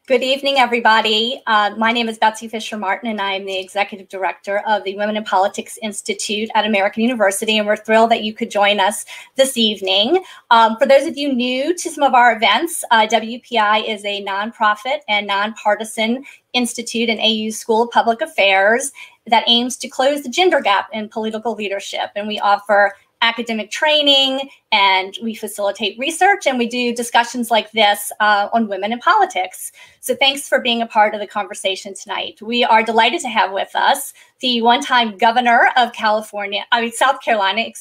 Good evening, everybody. My name is Betsy Fischer Martin, and I am the Executive Director of the Women in Politics Institute at American University, and we're thrilled that you could join us this evening. For those of you new to some of our events, WPI is a nonprofit and nonpartisan institute and AU School of Public Affairs that aims to close the gender gap in political leadership, and we offer academic training, and we facilitate research, and we do discussions like this on women in politics. So thanks for being a part of the conversation tonight. We are delighted to have with us the one-time governor of South Carolina,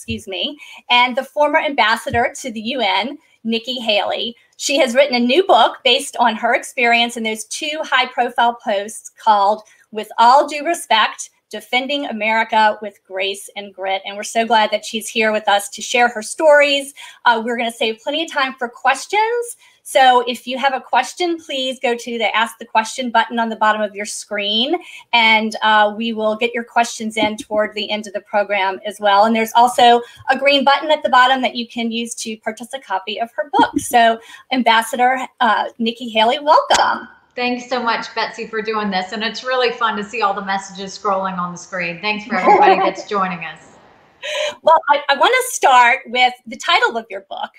and the former ambassador to the UN, Nikki Haley. She has written a new book based on her experience in those two high-profile posts called With All Due Respect, Defending America with Grace and Grit. And we're so glad that she's here with us to share her stories. We're going to save plenty of time for questions. So if you have a question, please go to the Ask the Question button on the bottom of your screen, and we will get your questions in toward the end of the program as well. And there's also a green button at the bottom that you can use to purchase a copy of her book. So Ambassador Nikki Haley, welcome. Thanks so much, Betsy, for doing this. And it's really fun to see all the messages scrolling on the screen. Thanks for everybody that's joining us. Well, I want to start with the title of your book,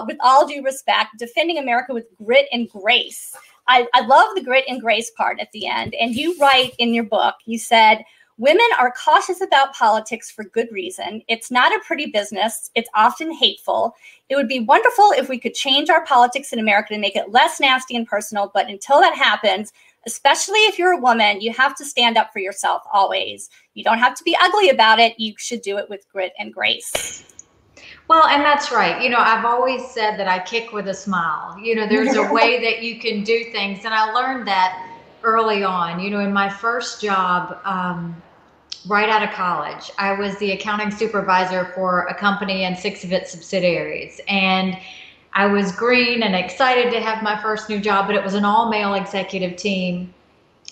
With All Due Respect, Defending America with Grit and Grace. I love the grit and grace part at the end. And you write in your book, you said, women are cautious about politics for good reason. It's not a pretty business. It's often hateful. It would be wonderful if we could change our politics in America to make it less nasty and personal. But until that happens, especially if you're a woman, you have to stand up for yourself always. You don't have to be ugly about it. You should do it with grit and grace. Well, and that's right. You know, I've always said that I kick with a smile. You know, there's a way that you can do things. And I learned that early on. You know, in my first job, right out of college, I was the accounting supervisor for a company and 6 of its subsidiaries. And I was green and excited to have my first new job, but it was an all-male executive team.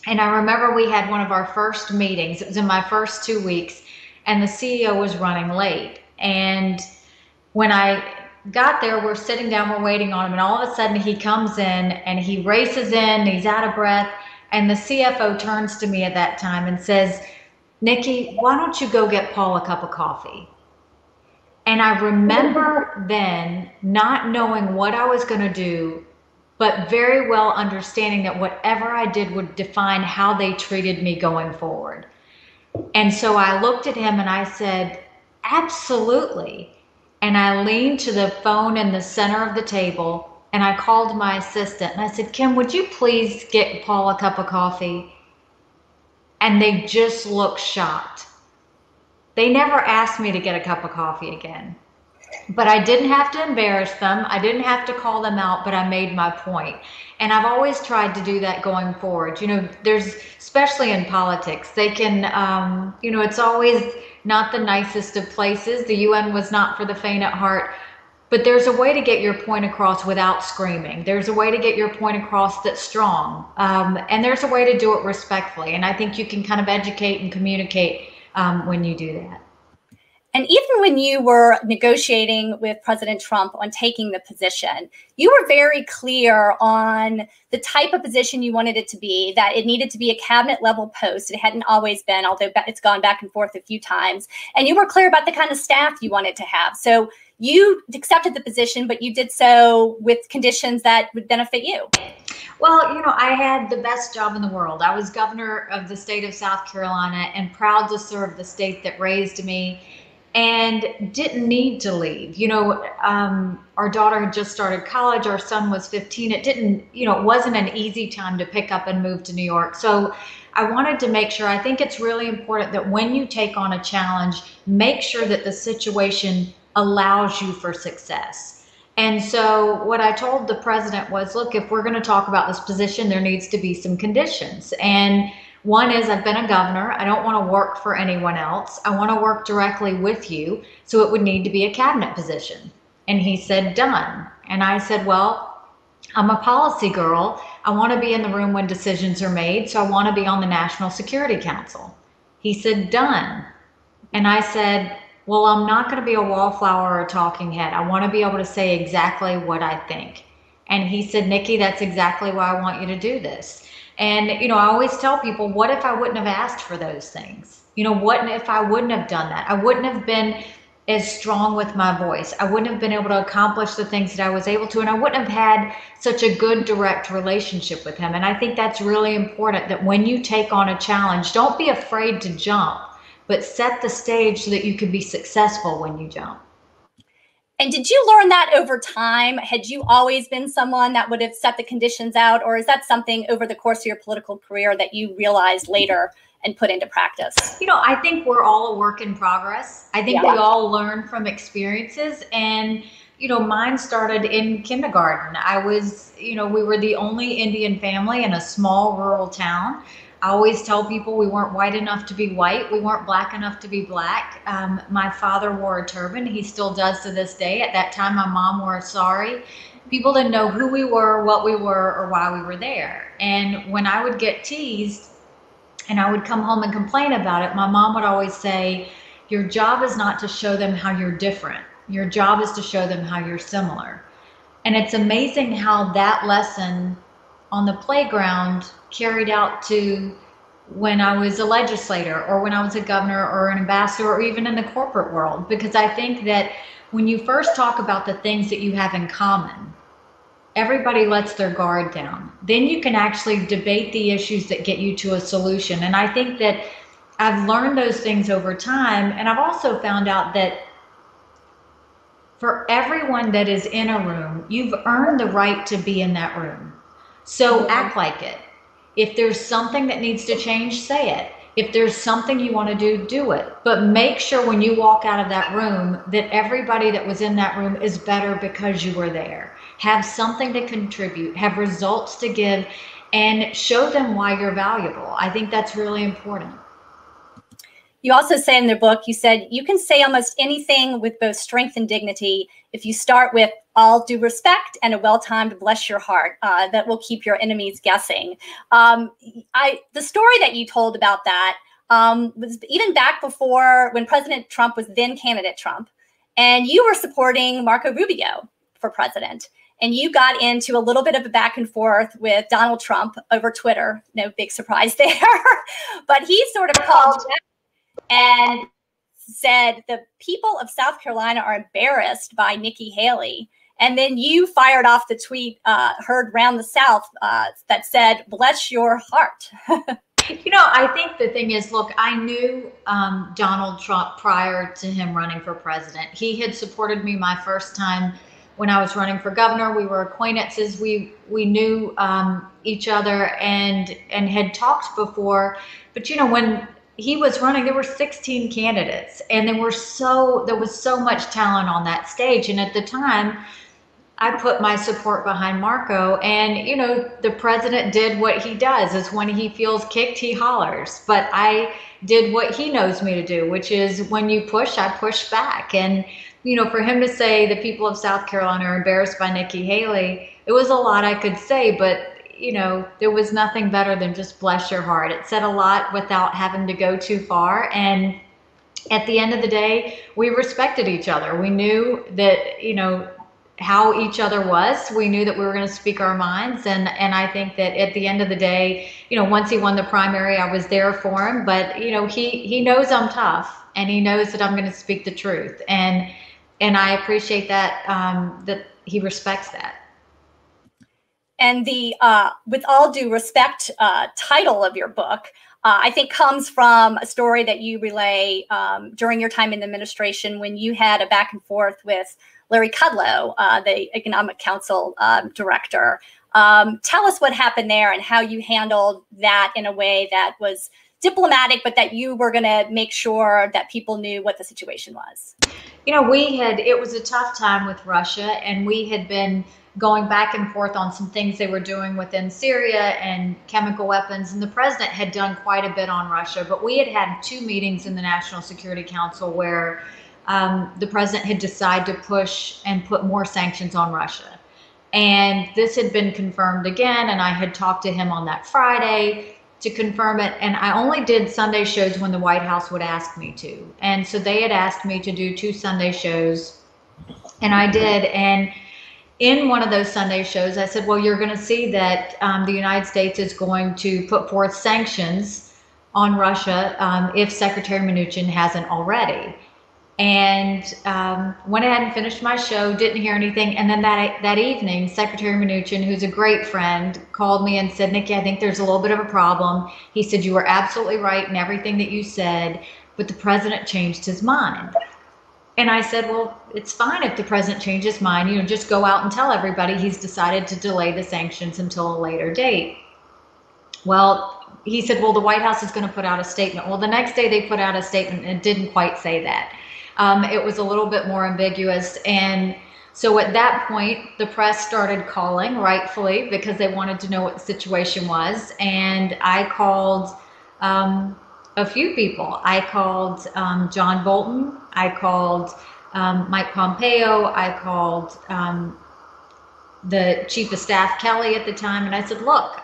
And I remember we had one of our first meetings. It was in my first 2 weeks, and the CEO was running late. And when I got there, we're sitting down, we're waiting on him, and all of a sudden he comes in and he races in, he's out of breath, and the CFO turns to me at that time and says, Nikki, why don't you go get Paul a cup of coffee? And I remember then not knowing what I was going to do, but very well understanding that whatever I did would define how they treated me going forward. And so I looked at him and I said, absolutely. And I leaned to the phone in the center of the table and I called my assistant and I said, Kim, would you please get Paul a cup of coffee? And they just looked shocked. They never asked me to get a cup of coffee again. But I didn't have to embarrass them. I didn't have to call them out, but I made my point. And I've always tried to do that going forward. You know, there's, especially in politics, they can, you know, it's always not the nicest of places. The UN was not for the faint at heart. But there's a way to get your point across without screaming. There's a way to get your point across that's strong. And there's a way to do it respectfully. And I think you can kind of educate and communicate when you do that. And even when you were negotiating with President Trump on taking the position, you were very clear on the type of position you wanted it to be, that it needed to be a cabinet level post. It hadn't always been, although it's gone back and forth a few times. And you were clear about the kind of staff you wanted to have. So you accepted the position, but you did so with conditions that would benefit you. Well, you know, I had the best job in the world. I was governor of the state of South Carolina and proud to serve the state that raised me and didn't need to leave. You know, our daughter had just started college. Our son was 15. It didn't, you know, it wasn't an easy time to pick up and move to New York. So I wanted to make sure, I think it's really important that when you take on a challenge, make sure that the situation allows you for success. And so what I told the president was, look, if we're going to talk about this position, there needs to be some conditions. And one is, I've been a governor. I don't want to work for anyone else. I want to work directly with you. So it would need to be a cabinet position. And he said, done. And I said, well, I'm a policy girl. I want to be in the room when decisions are made. So I want to be on the National Security Council. He said, done. And I said, well, I'm not going to be a wallflower or a talking head. I want to be able to say exactly what I think. And he said, Nikki, that's exactly why I want you to do this. And, you know, I always tell people, what if I wouldn't have asked for those things? You know, what if I wouldn't have done that? I wouldn't have been as strong with my voice. I wouldn't have been able to accomplish the things that I was able to, and I wouldn't have had such a good direct relationship with him. And I think that's really important, that when you take on a challenge, don't be afraid to jump, but set the stage so that you can be successful when you jump. And did you learn that over time? Had you always been someone that would have set the conditions out, or is that something over the course of your political career that you realized later and put into practice? You know, I think we're all a work in progress. I think we all learn from experiences, and, you know, mine started in kindergarten. I was, you know, we were the only Indian family in a small rural town. I always tell people we weren't white enough to be white. We weren't black enough to be black. My father wore a turban. He still does to this day. At that time, my mom wore a sari. People didn't know who we were, what we were, or why we were there. And when I would get teased and I would come home and complain about it, my mom would always say, your job is not to show them how you're different. Your job is to show them how you're similar. And it's amazing how that lesson on the playground carried out to when I was a legislator, or when I was a governor or an ambassador, or even in the corporate world. Because I think that when you first talk about the things that you have in common, everybody lets their guard down. Then you can actually debate the issues that get you to a solution. And I think that I've learned those things over time. And I've also found out that for everyone that is in a room, you've earned the right to be in that room. So act like it. If there's something that needs to change, say it. If there's something you want to do, do it. But make sure when you walk out of that room that everybody that was in that room is better because you were there. Have something to contribute, have results to give, and show them why you're valuable. I think that's really important. You also say in the book, you said, you can say almost anything with both strength and dignity if you start with all due respect and a well-timed bless your heart that will keep your enemies guessing. The story that you told about that was even back before, when President Trump was then candidate Trump, and you were supporting Marco Rubio for president. And you got into a little bit of a back and forth with Donald Trump over Twitter. No big surprise there. But he sort of called and said the people of South Carolina are embarrassed by Nikki Haley. And then you fired off the tweet heard round the South that said, bless your heart. You know, I think the thing is, look, I knew Donald Trump prior to him running for president. He had supported me my first time when I was running for governor. We were acquaintances. We knew each other and had talked before. But, you know, when he was running, there were 16 candidates, and there was so much talent on that stage. And at the time, I put my support behind Marco, and, you know, the president did what he does, is when he feels kicked, he hollers. But I did what he knows me to do, which is when you push, I push back. And, you know, for him to say the people of South Carolina are embarrassed by Nikki Haley, it was a lot I could say, but, you know, there was nothing better than just bless your heart. It said a lot without having to go too far. And at the end of the day, we respected each other. We knew that, you know, how each other was. We knew that we were going to speak our minds. And I think that at the end of the day, you know, once he won the primary, I was there for him. But, you know, he knows I'm tough, and he knows that I'm going to speak the truth. And I appreciate that, that he respects that. And the with all due respect title of your book, I think comes from a story that you relay during your time in the administration when you had a back and forth with Larry Kudlow, the Economic Council director. Tell us what happened there and how you handled that in a way that was diplomatic, but that you were going to make sure that people knew what the situation was. You know, it was a tough time with Russia, and we had been going back and forth on some things they were doing within Syria and chemical weapons. And the president had done quite a bit on Russia, but we had had 2 meetings in the National Security Council where the president had decided to push and put more sanctions on Russia. And this had been confirmed again, and I had talked to him on that Friday to confirm it. And I only did Sunday shows when the White House would ask me to. And so they had asked me to do 2 Sunday shows, and I did. And in one of those Sunday shows, I said, well, you're going to see that the United States is going to put forth sanctions on Russia if Secretary Mnuchin hasn't already. And went ahead and finished my show, didn't hear anything. And then that evening, Secretary Mnuchin, who's a great friend, called me and said, Nikki, I think there's a little bit of a problem. He said, you were absolutely right in everything that you said, but the president changed his mind. And I said, well, it's fine if the president changes his mind, just go out and tell everybody he's decided to delay the sanctions until a later date. Well, he said, well, the White House is going to put out a statement. Well, the next day they put out a statement and it didn't quite say that. It was a little bit more ambiguous. And so at that point, the press started calling, rightfully, because they wanted to know what the situation was. And I called a few people. I called John Bolton. I called Mike Pompeo. I called the Chief of Staff, Kelly, at the time. And I said, look,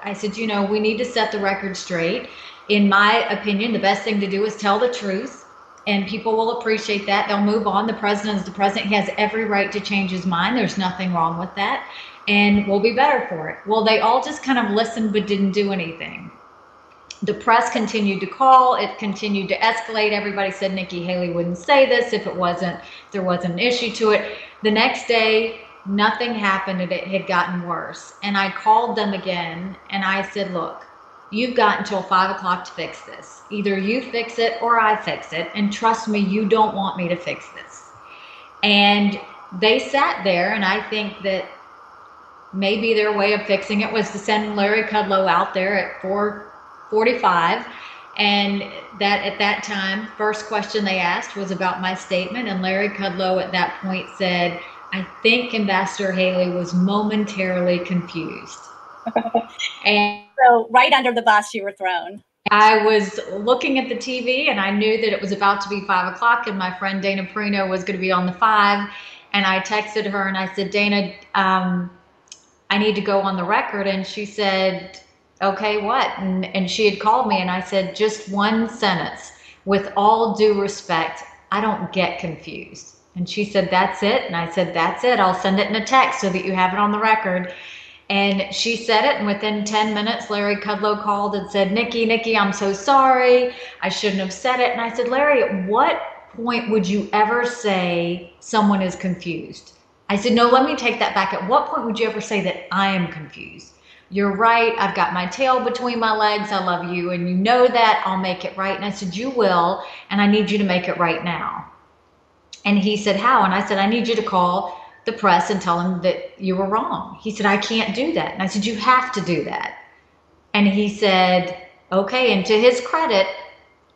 we need to set the record straight. In my opinion, the best thing to do is tell the truth. And people will appreciate that. They'll move on. The president is the president. He has every right to change his mind. There's nothing wrong with that. And we'll be better for it. Well, they all just kind of listened but didn't do anything. The press continued to call. It continued to escalate. Everybody said Nikki Haley wouldn't say this if there wasn't an issue to it. The next day, nothing happened and it had gotten worse. And I called them again and I said, look, you've got until 5 o'clock to fix this. Either you fix it or I fix it. And trust me, you don't want me to fix this. And they sat there, and I think that maybe their way of fixing it was to send Larry Kudlow out there at 4:45. And that at that time, first question they asked was about my statement. And Larry Kudlow at that point said, I think Ambassador Haley was momentarily confused. And so right under the bus you were thrown. I was looking at the TV and I knew that it was about to be 5 o'clock and my friend Dana Perino was going to be on the 5. And I texted her and I said, Dana, I need to go on the record. And she said, okay, what? And she had called me and I said, just one sentence. With all due respect, I don't get confused. And she said, that's it. And I said, that's it. I'll send it in a text so that you have it on the record. And she said it, and within 10 minutes, Larry Kudlow called and said, Nikki, I'm so sorry. I shouldn't have said it. And I said, Larry, at what point would you ever say someone is confused? I said, no, let me take that back. At what point would you ever say that I am confused? You're right. I've got my tail between my legs. I love you. And you know that. I'll make it right. And I said, you will. And I need you to make it right now. And he said, how? And I said, I need you to call the press and tell them that you were wrong. He said, I can't do that. And I said, you have to do that. And he said, okay. And to his credit,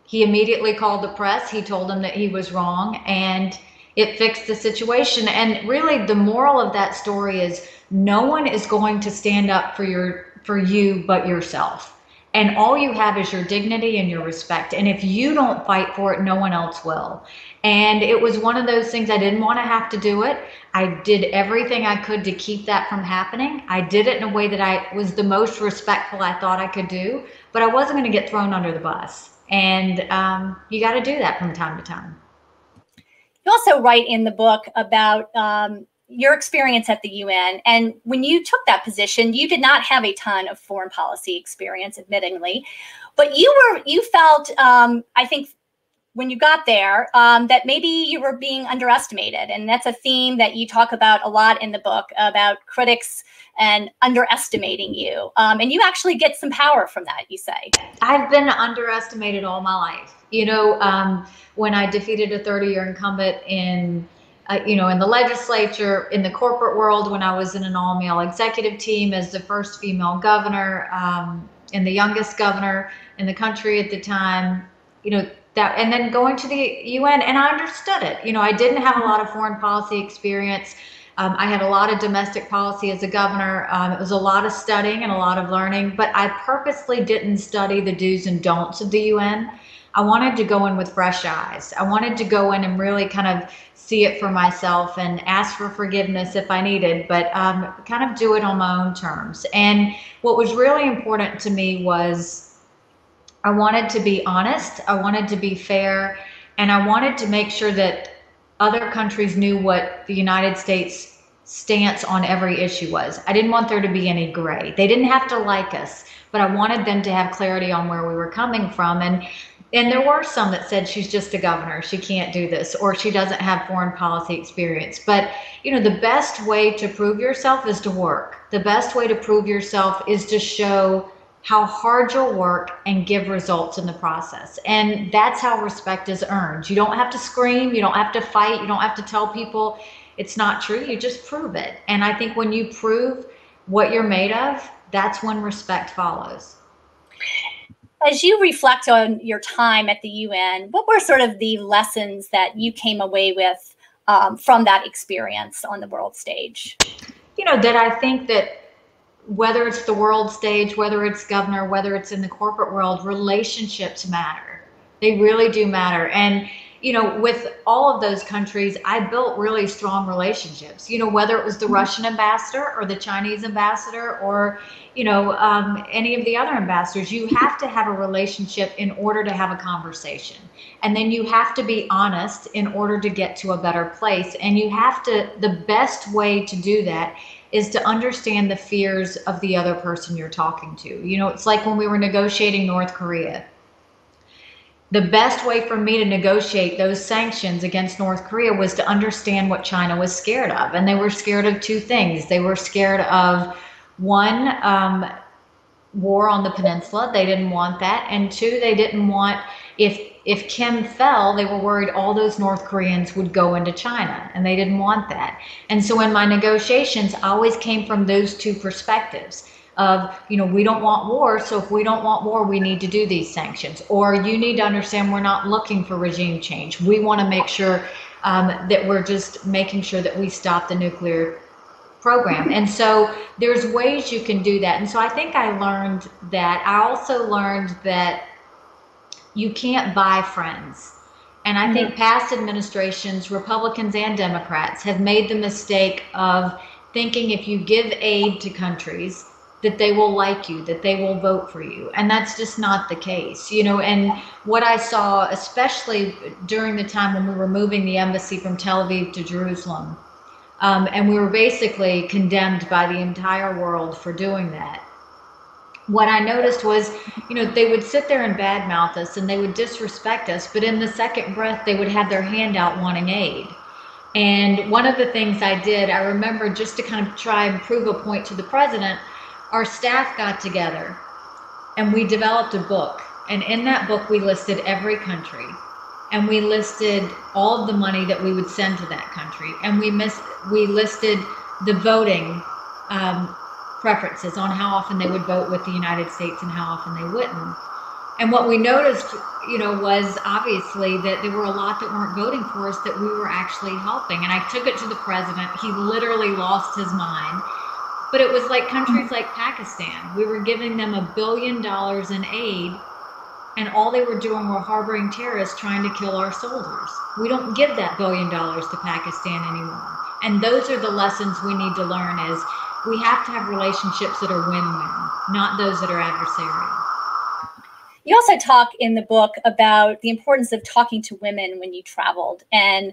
he immediately called the press. He told them that he was wrong and it fixed the situation. And really the moral of that story is no one is going to stand up for you but yourself. And all you have is your dignity and your respect. And if you don't fight for it, no one else will. And it was one of those things, I didn't want to have to do it. I did everything I could to keep that from happening. I did it in a way that I was the most respectful I thought I could do, but I wasn't going to get thrown under the bus. And you got to do that from time to time. You also write in the book about your experience at the UN. And when you took that position, you did not have a ton of foreign policy experience, admittingly, but you felt, I think, when you got there, that maybe you were being underestimated. And that's a theme that you talk about a lot in the book, about critics and underestimating you. And you actually get some power from that, you say. I've been underestimated all my life. When I defeated a 30-year incumbent in the legislature, in the corporate world, when I was in an all-male executive team as the first female governor, and the youngest governor in the country at the time, and then going to the UN, and I understood it. I didn't have a lot of foreign policy experience. I had a lot of domestic policy as a governor. It was a lot of studying and a lot of learning, but I purposely didn't study the do's and don'ts of the UN. I wanted to go in with fresh eyes. I wanted to go in and really kind of see it for myself and ask for forgiveness if I needed, but kind of do it on my own terms. And what was really important to me was I wanted to be honest, I wanted to be fair, and I wanted to make sure that other countries knew what the United States stance on every issue was. I didn't want there to be any gray. They didn't have to like us, but I wanted them to have clarity on where we were coming from. And there were some that said she's just a governor, she can't do this, or she doesn't have foreign policy experience. But the best way to prove yourself is to work. The best way to prove yourself is to show how hard you'll work and give results in the process. And that's how respect is earned. You don't have to scream, you don't have to fight, you don't have to tell people it's not true, you just prove it. And I think when you prove what you're made of, that's when respect follows. As you reflect on your time at the UN, what were sort of the lessons that you came away with from that experience on the world stage? That I think that whether it's the world stage, whether it's governor, whether it's in the corporate world, relationships matter. They really do matter. And, with all of those countries, I built really strong relationships, whether it was the Russian ambassador or the Chinese ambassador or, any of the other ambassadors. You have to have a relationship in order to have a conversation. And then you have to be honest in order to get to a better place. And the best way to do that is to understand the fears of the other person you're talking to. It's like when we were negotiating North Korea. The best way for me to negotiate those sanctions against North Korea was to understand what China was scared of. And they were scared of two things. They were scared of, one, war on the peninsula. They didn't want that. And two, they didn't want, if Kim fell, they were worried all those North Koreans would go into China, and they didn't want that. And so in my negotiations, I always came from those two perspectives of, we don't want war, so if we don't want war, we need to do these sanctions. Or you need to understand we're not looking for regime change. We want to make sure that we're just making sure that we stop the nuclear program. And so there's ways you can do that. And so I think I learned that. I also learned that you can't buy friends. And I think past administrations, Republicans and Democrats, have made the mistake of thinking if you give aid to countries, that they will like you, that they will vote for you. And that's just not the case, and what I saw, especially during the time when we were moving the embassy from Tel Aviv to Jerusalem, and we were basically condemned by the entire world for doing that. What I noticed was, they would sit there and badmouth us and they would disrespect us, but in the second breath, they would have their hand out wanting aid. And one of the things I did, I remember, just to kind of try and prove a point to the president, our staff got together and we developed a book. And in that book, we listed every country. And we listed all of the money that we would send to that country. And we listed the voting preferences on how often they would vote with the United States and how often they wouldn't. And what we noticed, was obviously that there were a lot that weren't voting for us that we were actually helping. And I took it to the president. He literally lost his mind. But it was like countries like Pakistan. We were giving them $1 billion in aid, and all they were doing were harboring terrorists trying to kill our soldiers. We don't give that $1 billion to Pakistan anymore. And those are the lessons we need to learn, is we have to have relationships that are win-win, not those that are adversarial. You also talk in the book about the importance of talking to women when you traveled, and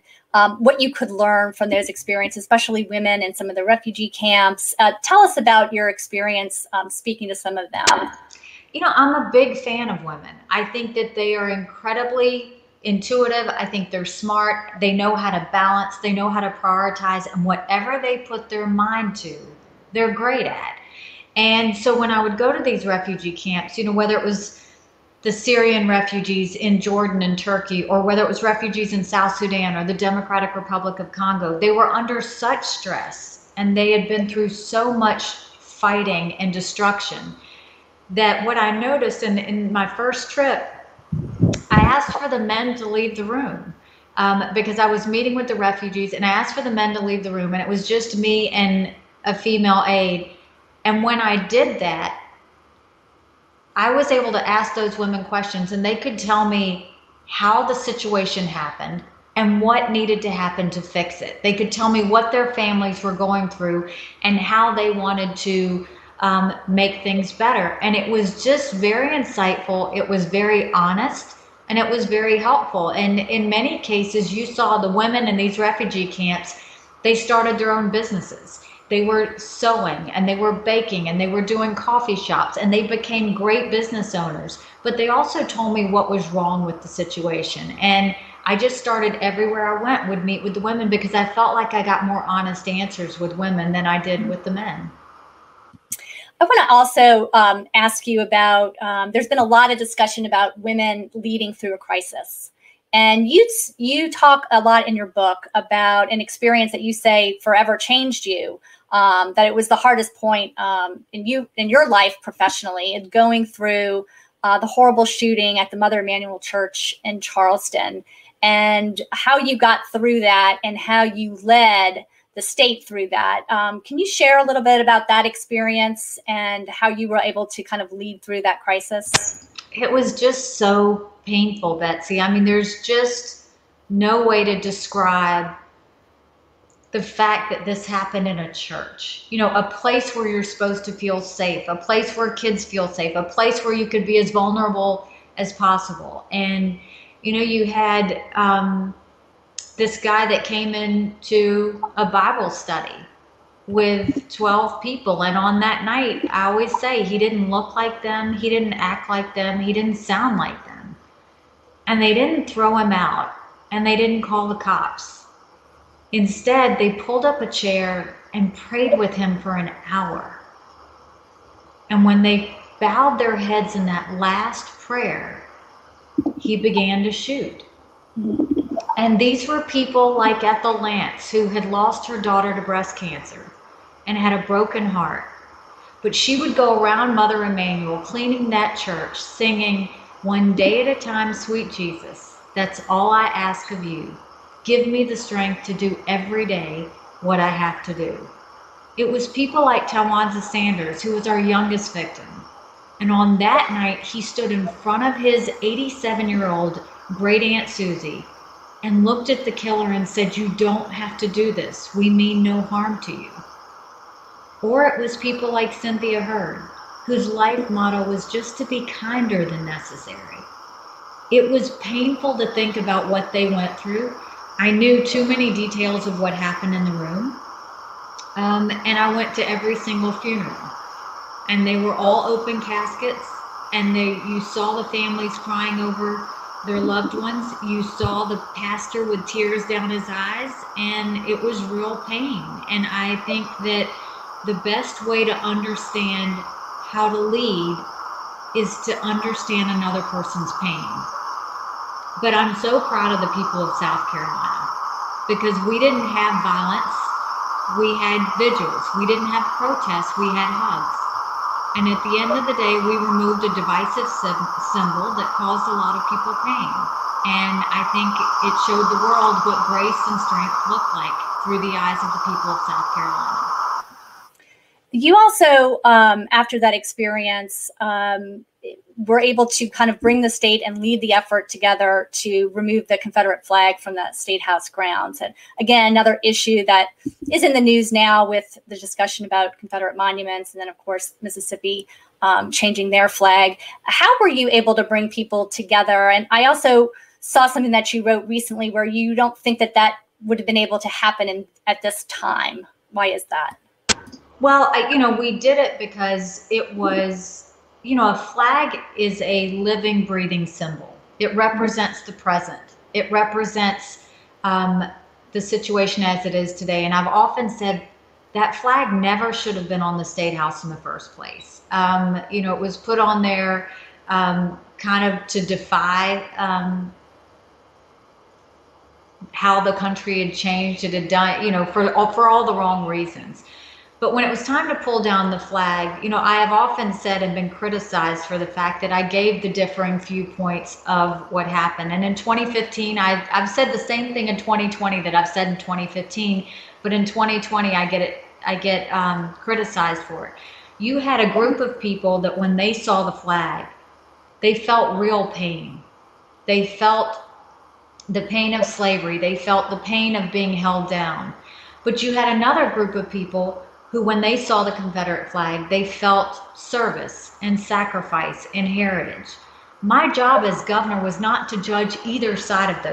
what you could learn from those experiences, especially women in some of the refugee camps. Tell us about your experience speaking to some of them. I'm a big fan of women. I think that they are incredibly intuitive. I think they're smart. They know how to balance. They know how to prioritize. And whatever they put their mind to, they're great at. And so when I would go to these refugee camps, whether it was the Syrian refugees in Jordan and Turkey, or whether it was refugees in South Sudan or the Democratic Republic of Congo, they were under such stress and they had been through so much fighting and destruction that what I noticed in my first trip, I asked for the men to leave the room because I was meeting with the refugees, and I asked for the men to leave the room, and it was just me and a female aide. And when I did that, I was able to ask those women questions, and they could tell me how the situation happened and what needed to happen to fix it. They could tell me what their families were going through and how they wanted to make things better. And it was just very insightful. It was very honest, and it was very helpful. And in many cases, you saw the women in these refugee camps, They started their own businesses. They were sewing and they were baking and they were doing coffee shops and they became great business owners. But they also told me what was wrong with the situation. And I just started everywhere I went would meet with the women because I felt like I got more honest answers with women than I did with the men. I want to also ask you about, there's been a lot of discussion about women leading through a crisis. And you talk a lot in your book about an experience that you say forever changed you, that it was the hardest point in your life professionally, and going through the horrible shooting at the Mother Emanuel Church in Charleston, and how you got through that and how you led the state through that. Can you share a little bit about that experience and how you were able to kind of lead through that crisis? It was just so painful, Betsy. I mean, there's just no way to describe the fact that this happened in a church, you know, a place where you're supposed to feel safe, a place where kids feel safe, a place where you could be as vulnerable as possible. And, you know, you had this guy that came into a Bible study with 12 people. And on that night, I always say he didn't look like them. He didn't act like them. He didn't sound like them. And they didn't throw him out and they didn't call the cops. Instead, they pulled up a chair and prayed with him for an hour. And when they bowed their heads in that last prayer, he began to shoot. And these were people like Ethel Lance, who had lost her daughter to breast cancer and had a broken heart. But she would go around Mother Emanuel, cleaning that church, singing, "One day at a time, sweet Jesus, that's all I ask of you. Give me the strength to do every day what I have to do." It was people like Tawanza Sanders, who was our youngest victim. And on that night, he stood in front of his 87-year-old great Aunt Susie and looked at the killer and said, "You don't have to do this. We mean no harm to you." Or it was people like Cynthia Hurd, whose life motto was just to be kinder than necessary. It was painful to think about what they went through. I knew too many details of what happened in the room. And I went to every single funeral. And they were all open caskets. And you saw the families crying over their loved ones. You saw the pastor with tears down his eyes. And it was real pain. And I think that the best way to understand how to lead is to understand another person's pain. But I'm so proud of the people of South Carolina because we didn't have violence. We had vigils. We didn't have protests. We had hugs. And at the end of the day, we removed a divisive symbol that caused a lot of people pain. And I think it showed the world what grace and strength look like through the eyes of the people of South Carolina. You also, after that experience, were able to kind of bring the state and lead the effort together to remove the Confederate flag from the State House grounds. And again, another issue that is in the news now with the discussion about Confederate monuments, and then of course, Mississippi changing their flag. How were you able to bring people together? And I also saw something that you wrote recently where you don't think that that would have been able to happen at this time. Why is that? Well, we did it because it was, a flag is a living, breathing symbol. It represents the present. It represents the situation as it is today. And I've often said that flag never should have been on the State House in the first place. It was put on there kind of to defy how the country had changed. It had done, for all the wrong reasons. But when it was time to pull down the flag, I have often said and been criticized for the fact that I gave the differing viewpoints of what happened. And in 2015, I've said the same thing in 2020 that I've said in 2015, but in 2020, I get criticized for it. You had a group of people that when they saw the flag, they felt real pain. They felt the pain of slavery. They felt the pain of being held down. But you had another group of people who, when they saw the Confederate flag, they felt service and sacrifice and heritage. My job as governor was not to judge either side of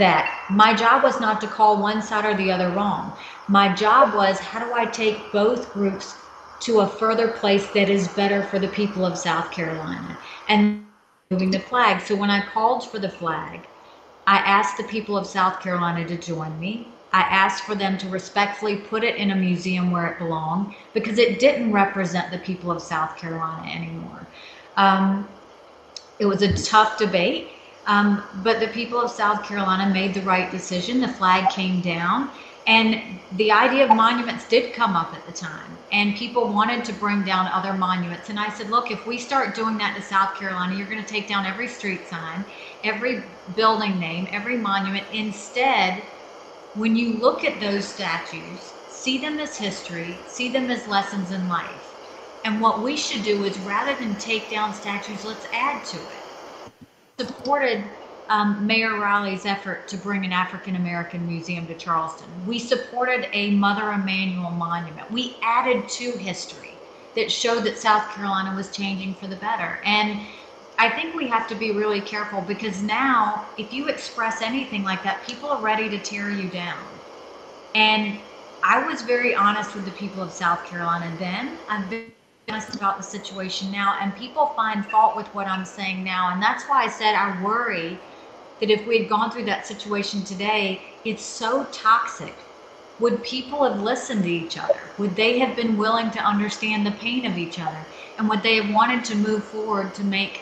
that my job was not to call one side or the other wrong. My job was, how do I take both groups to a further place that is better for the people of South Carolina? And moving the flag. So when I called for the flag, I asked the people of South Carolina to join me. I asked for them to respectfully put it in a museum where it belonged, because it didn't represent the people of South Carolina anymore. It was a tough debate, but the people of South Carolina made the right decision. The flag came down, and the idea of monuments did come up at the time, and people wanted to bring down other monuments. And I said, look, if we start doing that to South Carolina, you're going to take down every street sign, every building name, every monument. Instead, when you look at those statues, see them as history, see them as lessons in life. And what we should do is, rather than take down statues, let's add to it. Supported Mayor Riley's effort to bring an African-American museum to Charleston. We supported a Mother Emanuel monument. We added to history that showed that South Carolina was changing for the better. And I think we have to be really careful, because now if you express anything like that, people are ready to tear you down. And I was very honest with the people of South Carolina then. I've been honest about the situation now, and people find fault with what I'm saying now. And that's why I said I worry that if we had gone through that situation today, it's so toxic. Would people have listened to each other? Would they have been willing to understand the pain of each other? And would they have wanted to move forward to make,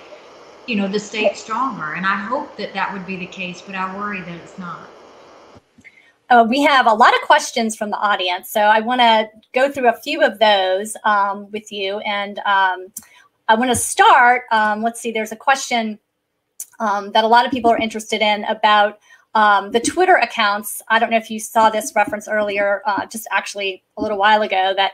you know, the state stronger? And I hope that that would be the case, but I worry that it's not. We have a lot of questions from the audience, so I want to go through a few of those with you. And I want to start, let's see, there's a question that a lot of people are interested in about the Twitter accounts. I don't know if you saw this reference earlier, just actually a little while ago, that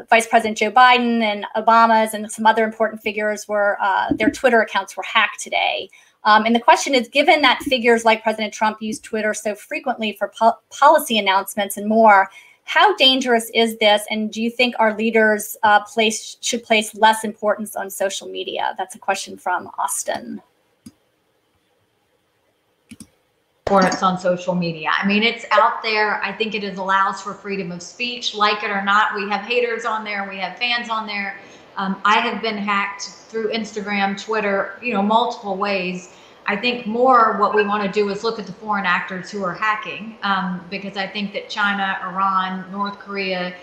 Vice President Joe Biden and Obama's and some other important figures were, their Twitter accounts were hacked today. And the question is, given that figures like President Trump use Twitter so frequently for policy announcements and more, how dangerous is this? And do you think our leaders should place less importance on social media? That's a question from Austin. Importance on social media. I mean, it's out there. I think it allows for freedom of speech, like it or not. We have haters on there. We have fans on there. I have been hacked through Instagram, Twitter, you know, multiple ways. I think more what we want to do is look at the foreign actors who are hacking, because I think that China, Iran, North Korea,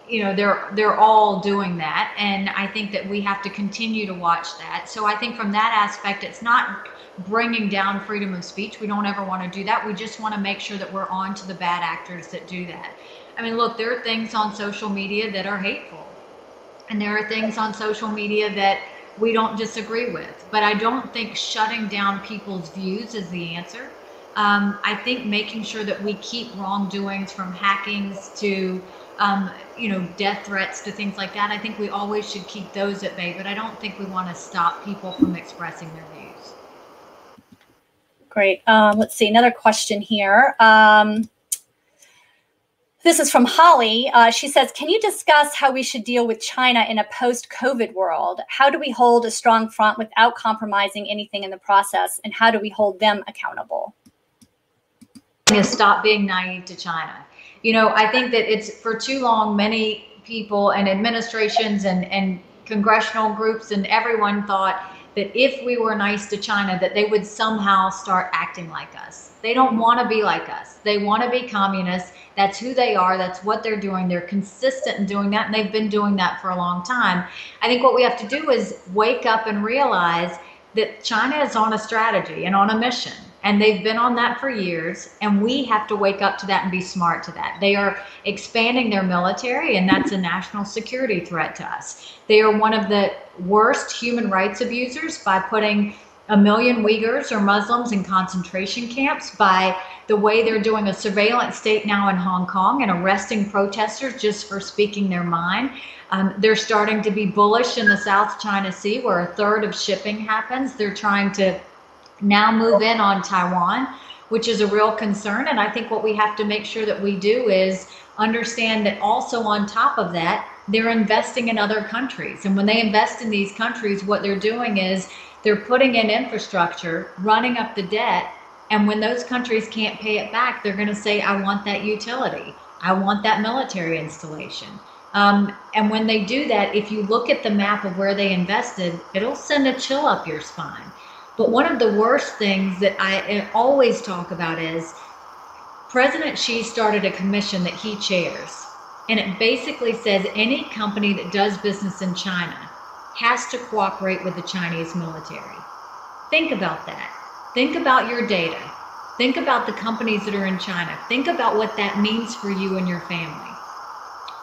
you know, they're all doing that. And I think that we have to continue to watch that. So I think from that aspect, it's not bringing down freedom of speech. We don't ever want to do that. We just want to make sure that we're on to the bad actors that do that. I mean, look, there are things on social media that are hateful. And there are things on social media that we don't disagree with. But I don't think shutting down people's views is the answer. I think making sure that we keep wrongdoings, from hackings to, you know, death threats to things like that, I think we always should keep those at bay. But I don't think we want to stop people from expressing their views. Great. Let's see, another question here. This is from Holly. She says, can you discuss how we should deal with China in a post-COVID world? How do we hold a strong front without compromising anything in the process? And how do we hold them accountable? Stop being naive to China. You know, I think that it's, for too long, many people and administrations and congressional groups and everyone thought that if we were nice to China, that they would somehow start acting like us. They don't want to be like us. They want to be communists. That's who they are. That's what they're doing. They're consistent in doing that, and they've been doing that for a long time. I think what we have to do is wake up and realize that China is on a strategy and on a mission, and they've been on that for years, and we have to wake up to that and be smart to that. They are expanding their military, and that's a national security threat to us. They are one of the worst human rights abusers by putting 1 million Uyghurs or Muslims in concentration camps, by the way they're doing a surveillance state now in Hong Kong and arresting protesters just for speaking their mind. They're starting to be bullish in the South China Sea, where a third of shipping happens. They're trying to now move in on Taiwan, which is a real concern. And I think what we have to make sure that we do is understand that also on top of that, they're investing in other countries. And when they invest in these countries, what they're doing is they're putting in infrastructure, running up the debt, And when those countries can't pay it back, they're going to say, I want that utility. I want that military installation. And when they do that, if you look at the map of where they invested, it'll send a chill up your spine. But one of the worst things that I always talk about is President Xi started a commission that he chairs. And it basically says any company that does business in China has to cooperate with the Chinese military. Think about that. Think about your data. Think about the companies that are in China. Think about what that means for you and your family.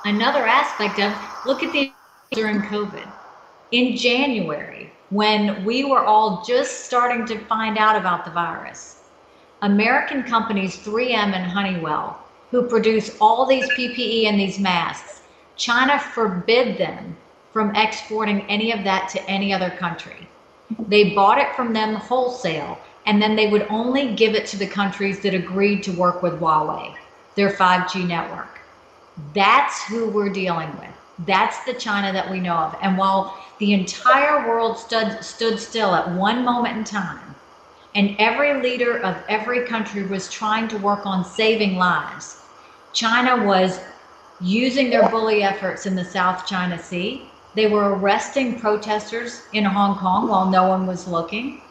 Another aspect of, look at the during COVID. In January, when we were all just starting to find out about the virus, American companies, 3M and Honeywell, who produce all these PPE and these masks, China forbid them from exporting any of that to any other country. They bought it from them wholesale, and then they would only give it to the countries that agreed to work with Huawei, their 5G network. That's who we're dealing with. That's the China that we know of. And while the entire world stood still at one moment in time, and every leader of every country was trying to work on saving lives, China was using their bully efforts in the South China Sea. They were arresting protesters in Hong Kong while no one was looking.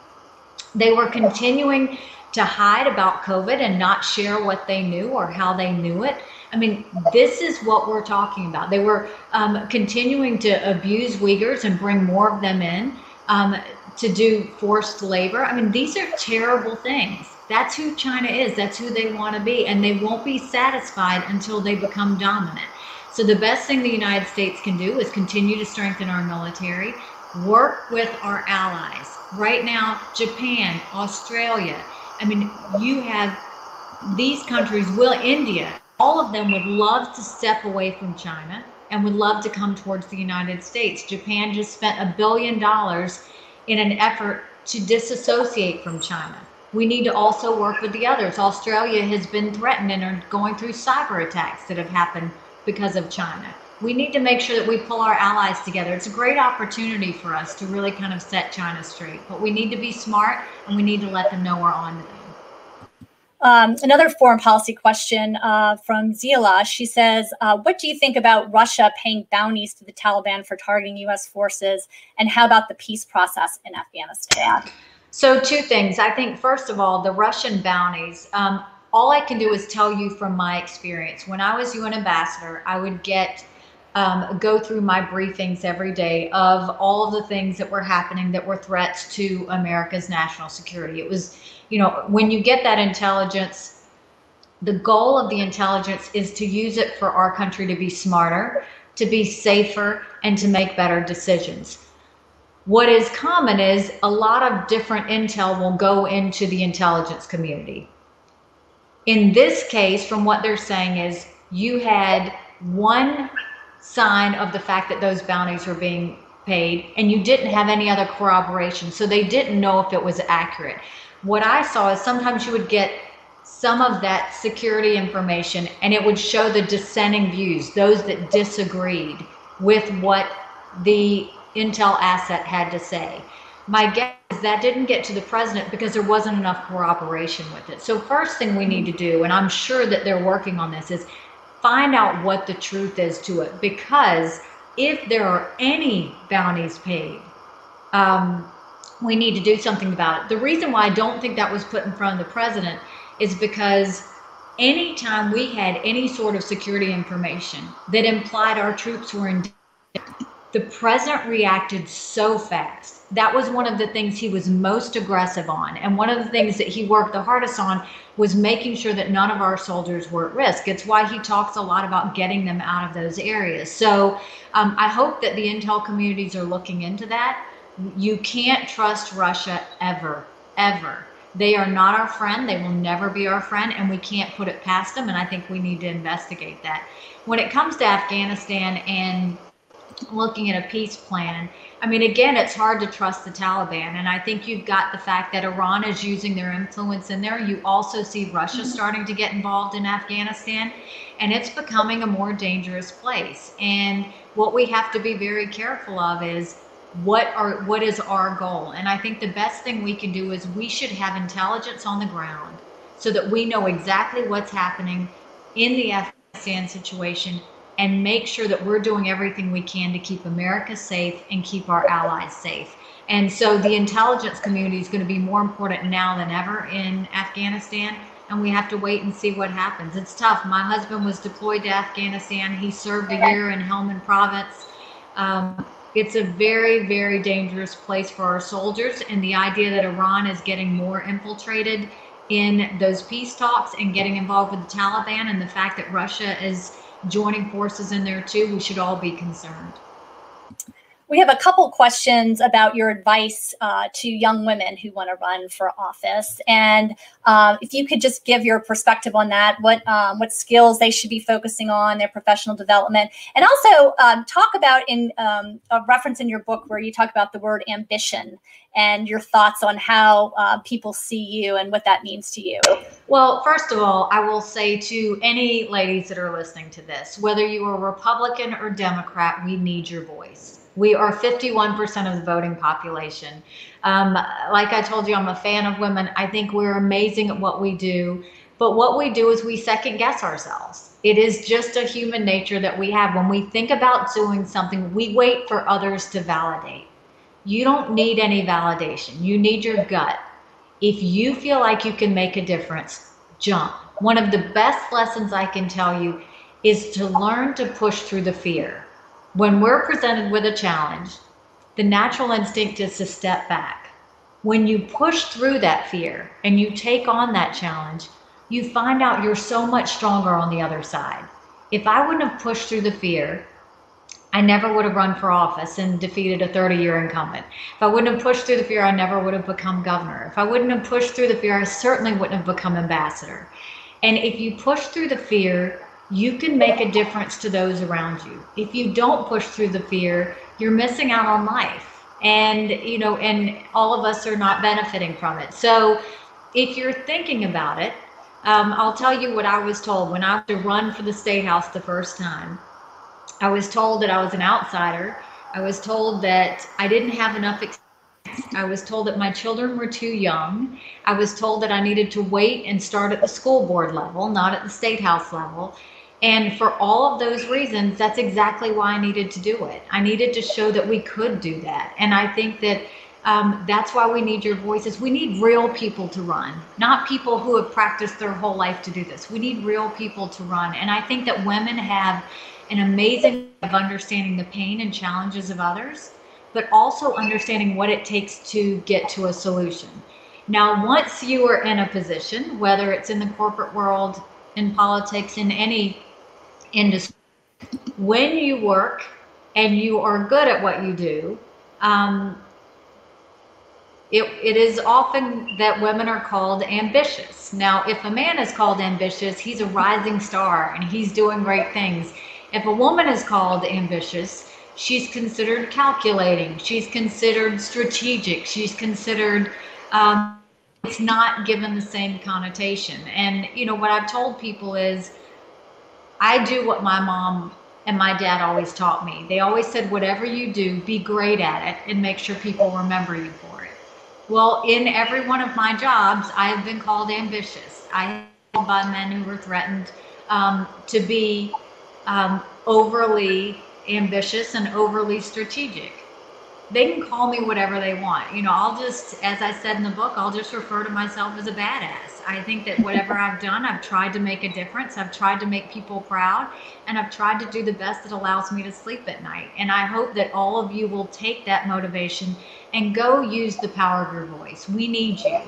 They were continuing to hide about COVID and not share what they knew or how they knew it. I mean, this is what we're talking about. They were continuing to abuse Uyghurs and bring more of them in to do forced labor. I mean, these are terrible things. That's who China is. That's who they want to be. And they won't be satisfied until they become dominant. So the best thing the United States can do is continue to strengthen our military, work with our allies. Right now, Japan, Australia, I mean, you have these countries, India, all of them would love to step away from China and would love to come towards the United States. Japan just spent $1 billion in an effort to disassociate from China. We need to also work with the others. Australia has been threatened and are going through cyber attacks that have happened because of China. We need to make sure that we pull our allies together. It's a great opportunity for us to really kind of set China straight, but we need to be smart and we need to let them know we're on to them. Another foreign policy question from Zila. She says, what do you think about Russia paying bounties to the Taliban for targeting U.S. forces? And how about the peace process in Afghanistan? So two things. I think, first of all, the Russian bounties, all I can do is tell you from my experience. When I was UN ambassador, I would go through my briefings every day of all of the things that were happening that were threats to America's national security. It was, when you get that intelligence, the goal of the intelligence is to use it for our country to be smarter, to be safer, and to make better decisions. What is common is a lot of different intel will go into the intelligence community. In this case, from what they're saying is you had one sign of the fact that those bounties were being paid and you didn't have any other corroboration. So they didn't know if it was accurate. What I saw is sometimes you would get some of that security information and it would show the dissenting views, those that disagreed with what the intel asset had to say. My guess is that didn't get to the president because there wasn't enough corroboration with it. So first thing we need to do, and I'm sure that they're working on this, is find out what the truth is to it. Because if there are any bounties paid, we need to do something about it. The reason why I don't think that was put in front of the president is because anytime we had any sort of security information that implied our troops were in, the president reacted so fast. That was one of the things he was most aggressive on. And one of the things that he worked the hardest on was making sure that none of our soldiers were at risk. It's why he talks a lot about getting them out of those areas. So I hope that the intel communities are looking into that. You can't trust Russia ever, ever. They are not our friend. They will never be our friend, and we can't put it past them. And I think we need to investigate that. When it comes to Afghanistan and looking at a peace plan, I mean, again, it's hard to trust the Taliban. And I think you've got the fact that Iran is using their influence in there. You also see Russia starting to get involved in Afghanistan, and it's becoming a more dangerous place. And what we have to be very careful of is what is our goal? And I think the best thing we can do is we should have intelligence on the ground so that we know exactly what's happening in the Afghanistan situation and make sure that we're doing everything we can to keep America safe and keep our allies safe. And so the intelligence community is going to be more important now than ever in Afghanistan. And we have to wait and see what happens. It's tough. My husband was deployed to Afghanistan. He served a year in Helmand province. It's a very, very dangerous place for our soldiers. And the idea that Iran is getting more infiltrated in those peace talks and getting involved with the Taliban, and the fact that Russia is joining forces in there too, we should all be concerned. We have a couple questions about your advice to young women who want to run for office, and if you could just give your perspective on that, what skills they should be focusing on, their professional development, and also talk about in a reference in your book where you talk about the word ambition and your thoughts on how people see you and what that means to you. Well, first of all, I will say to any ladies that are listening to this, whether you are Republican or Democrat, we need your voice. We are 51% of the voting population. Like I told you, I'm a fan of women. I think we're amazing at what we do. But what we do is we second guess ourselves. It is just a human nature that we have. When we think about doing something, we wait for others to validate. You don't need any validation. You need your gut. If you feel like you can make a difference, jump. One of the best lessons I can tell you is to learn to push through the fear. When we're presented with a challenge, the natural instinct is to step back. When you push through that fear and you take on that challenge, you find out you're so much stronger on the other side. If I wouldn't have pushed through the fear, I never would have run for office and defeated a 30-year incumbent. If I wouldn't have pushed through the fear, I never would have become governor. If I wouldn't have pushed through the fear, I certainly wouldn't have become ambassador. And if you push through the fear, you can make a difference to those around you. If you don't push through the fear, you're missing out on life. And, you know, and all of us are not benefiting from it. So if you're thinking about it, I'll tell you what I was told when I had to run for the State House the first time. I was told that I was an outsider. I was told that I didn't have enough experience. I was told that my children were too young. I was told that I needed to wait and start at the school board level, not at the State House level. And for all of those reasons, that's exactly why I needed to do it. I needed to show that we could do that. And I think that that's why we need your voices. We need real people to run, not people who have practiced their whole life to do this. We need real people to run. And I think that women have an amazing way of understanding the pain and challenges of others, but also understanding what it takes to get to a solution. Now, once you are in a position, whether it's in the corporate world, in politics, in any industry, when you work and you are good at what you do, it is often that women are called ambitious. Now, if a man is called ambitious, he's a rising star and he's doing great things. If a woman is called ambitious, she's considered calculating, she's considered strategic, she's considered, it's not given the same connotation. And, you know, what I've told people is I do what my mom and my dad always taught me. They always said, whatever you do, be great at it and make sure people remember you for it. Well, in every one of my jobs, I have been called ambitious. I have been called by men who were threatened to be overly ambitious and overly strategic. They can call me whatever they want. You know, I'll just, as I said in the book, I'll just refer to myself as a badass. I think that whatever I've done, I've tried to make a difference. I've tried to make people proud, and I've tried to do the best that allows me to sleep at night. And I hope that all of you will take that motivation and go use the power of your voice. We need you,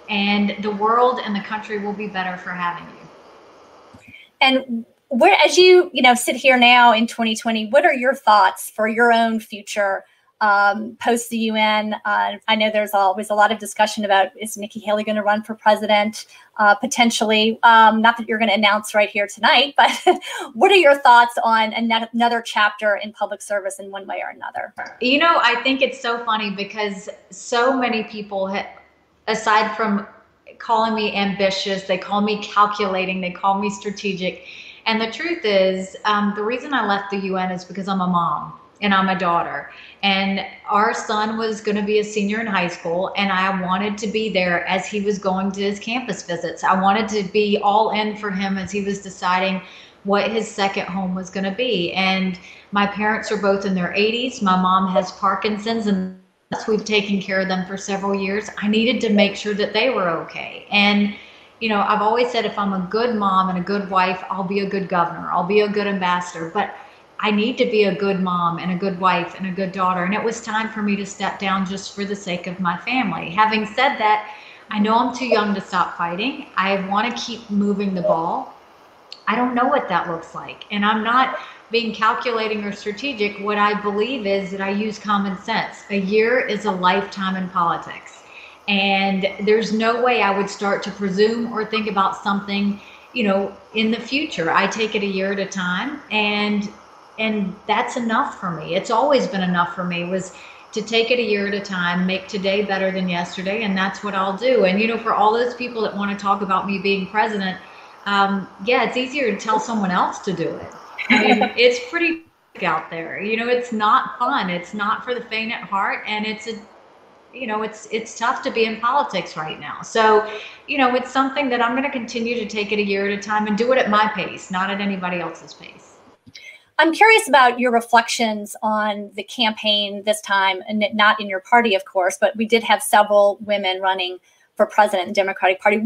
and the world and the country will be better for having you. And where, as you sit here now in 2020, what are your thoughts for your own future post the UN? I know there's always a lot of discussion about, is Nikki Haley going to run for president potentially? Not that you're going to announce right here tonight, but what are your thoughts on another chapter in public service in one way or another? You know, I think it's so funny because so many people, aside from calling me ambitious, they call me calculating, they call me strategic. And the truth is, the reason I left the UN is because I'm a mom. and I'm a daughter. And our son was going to be a senior in high school, and I wanted to be there as he was going to his campus visits. I wanted to be all in for him as he was deciding what his second home was going to be. And my parents are both in their 80s. My mom has Parkinson's, and we've taken care of them for several years. I needed to make sure that they were okay. And I've always said if I'm a good mom and a good wife, I'll be a good governor, I'll be a good ambassador, but I need to be a good mom and a good wife and a good daughter. And it was time for me to step down just for the sake of my family. Having said that, I know I'm too young to stop fighting. I want to keep moving the ball. I don't know what that looks like. And I'm not being calculating or strategic. What I believe is that I use common sense. A year is a lifetime in politics. And there's no way I would start to presume or think about something, in the future. I take it a year at a time, and that's enough for me. It's always been enough for me, was to take it a year at a time, make today better than yesterday, and that's what I'll do. And for all those people that want to talk about me being president, it's easier to tell someone else to do it. I mean, it's pretty out there. It's not fun. It's not for the faint at heart, and it's tough to be in politics right now. So, it's something that I'm going to continue to take it a year at a time and do it at my pace, not at anybody else's pace. I'm curious about your reflections on the campaign this time, and not in your party, of course, but we did have several women running for president in the Democratic Party.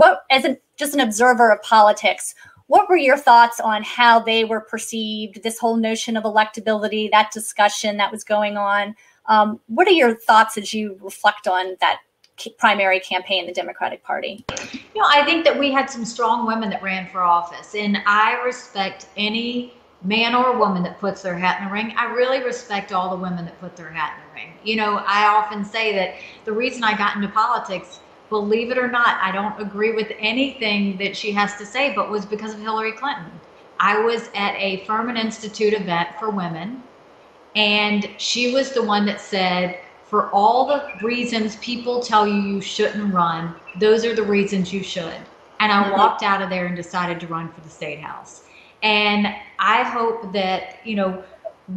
Just an observer of politics, what were your thoughts on how they were perceived, this whole notion of electability, that discussion that was going on? What are your thoughts as you reflect on that primary campaign in the Democratic Party? I think that we had some strong women that ran for office, and I respect any man or woman that puts their hat in the ring. I really respect all the women that put their hat in the ring. I often say that the reason I got into politics, believe it or not, I don't agree with anything that she has to say, but was because of Hillary Clinton. I was at a Furman Institute event for women, and she was the one that said, for all the reasons people tell you shouldn't run, those are the reasons you should. And I walked out of there and decided to run for the State House. And I hope that,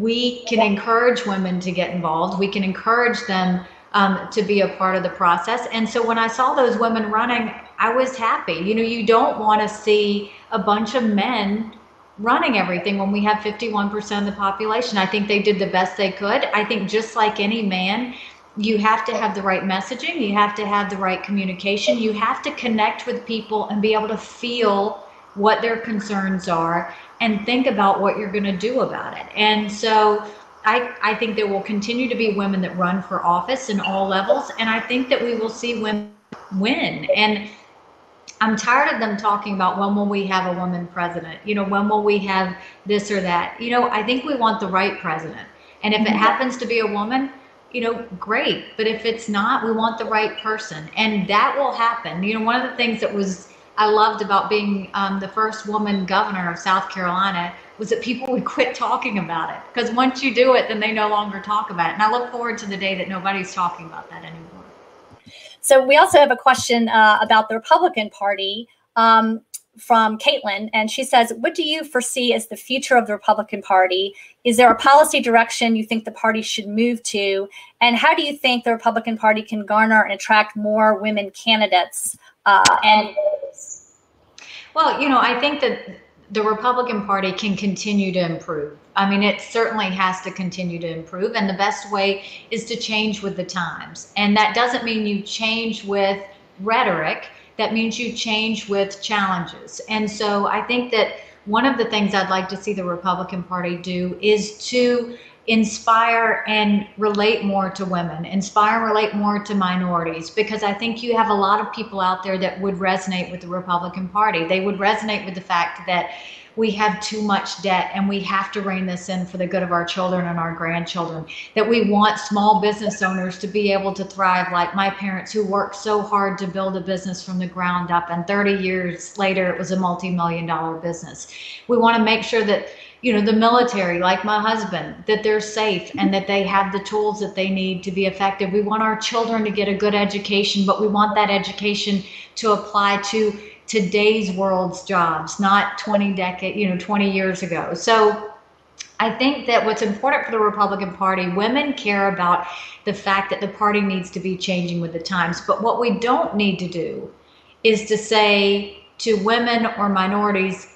we can encourage women to get involved. We can encourage them to be a part of the process. And so when I saw those women running, I was happy. You don't want to see a bunch of men running everything when we have 51% of the population. I think they did the best they could. I think just like any man, you have to have the right messaging. You have to have the right communication. You have to connect with people and be able to feel what their concerns are and think about what you're going to do about it. And so I think there will continue to be women that run for office in all levels. And I think that we will see women win. And I'm tired of them talking about when will we have a woman president? When will we have this or that? I think we want the right president. And if it happens to be a woman, great. But if it's not, we want the right person. And that will happen. One of the things that I loved about being the first woman governor of South Carolina was that people would quit talking about it. Because once you do it, then they no longer talk about it. And I look forward to the day that nobody's talking about that anymore. So we also have a question about the Republican Party from Caitlin, and she says, what do you foresee as the future of the Republican Party? Is there a policy direction you think the party should move to? And how do you think the Republican Party can garner and attract more women candidates? Well, I think that the Republican Party can continue to improve. I mean, it certainly has to continue to improve. And the best way is to change with the times. And that doesn't mean you change with rhetoric. That means you change with challenges. And so I think that one of the things I'd like to see the Republican Party do is to inspire and relate more to women, inspire and relate more to minorities, because I think you have a lot of people out there that would resonate with the Republican Party. They would resonate with the fact that we have too much debt and we have to rein this in for the good of our children and our grandchildren, that we want small business owners to be able to thrive like my parents, who worked so hard to build a business from the ground up, and 30 years later it was a multi-million-dollar business. We want to make sure that the military, like my husband, that they're safe and that they have the tools that they need to be effective. We want our children to get a good education, but we want that education to apply to today's world's jobs, not 20 years ago. So I think that what's important for the Republican Party, women care about the fact that the party needs to be changing with the times. But what we don't need to do is to say to women or minorities,